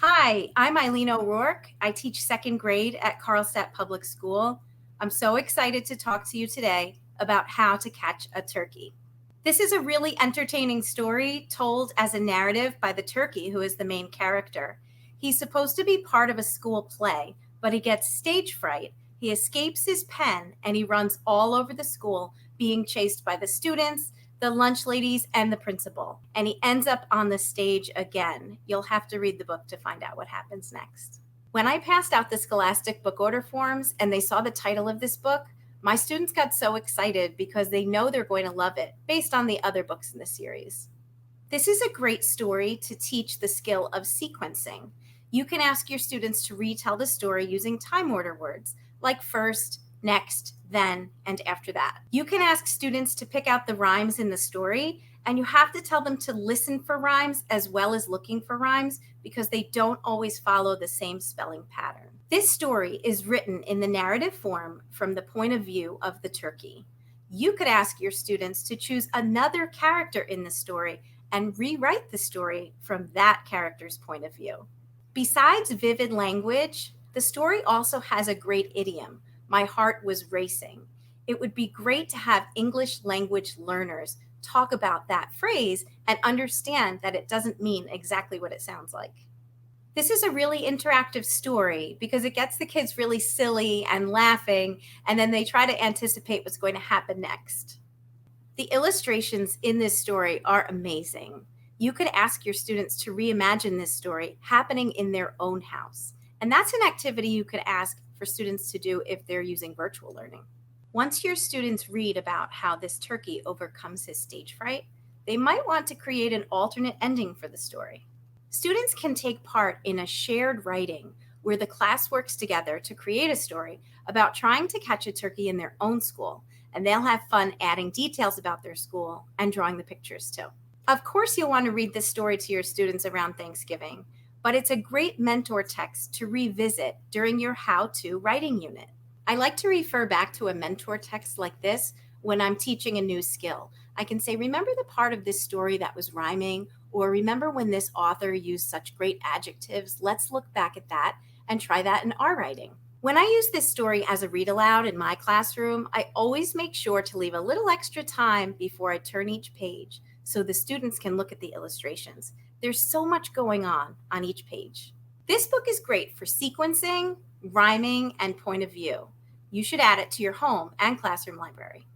Hi, I'm Eileen O'Rourke. I teach second grade at Carlstadt Public School. I'm so excited to talk to you today about how to catch a turkey. This is a really entertaining story told as a narrative by the turkey, who is the main character. He's supposed to be part of a school play, but he gets stage fright. He escapes his pen and he runs all over the school, being chased by the students, the lunch ladies, and the principal. And he ends up on the stage again. You'll have to read the book to find out what happens next. When I passed out the Scholastic book order forms and they saw the title of this book, my students got so excited because they know they're going to love it based on the other books in the series. This is a great story to teach the skill of sequencing. You can ask your students to retell the story using time order words like first, next, then, and after that. You can ask students to pick out the rhymes in the story, and you have to tell them to listen for rhymes as well as looking for rhymes because they don't always follow the same spelling pattern. This story is written in the narrative form from the point of view of the turkey. You could ask your students to choose another character in the story and rewrite the story from that character's point of view. Besides vivid language, the story also has a great idiom. My heart was racing. It would be great to have English language learners talk about that phrase and understand that it doesn't mean exactly what it sounds like. This is a really interactive story because it gets the kids really silly and laughing, and then they try to anticipate what's going to happen next. The illustrations in this story are amazing. You could ask your students to reimagine this story happening in their own house. And that's an activity you could ask for students to do if they're using virtual learning. Once your students read about how this turkey overcomes his stage fright, they might want to create an alternate ending for the story. Students can take part in a shared writing where the class works together to create a story about trying to catch a turkey in their own school, and they'll have fun adding details about their school and drawing the pictures too. Of course, you'll want to read this story to your students around Thanksgiving, but it's a great mentor text to revisit during your how-to writing unit. I like to refer back to a mentor text like this when I'm teaching a new skill. I can say, remember the part of this story that was rhyming, or remember when this author used such great adjectives? Let's look back at that and try that in our writing. When I use this story as a read aloud in my classroom, I always make sure to leave a little extra time before I turn each page so the students can look at the illustrations. There's so much going on each page. This book is great for sequencing, rhyming, and point of view. You should add it to your home and classroom library.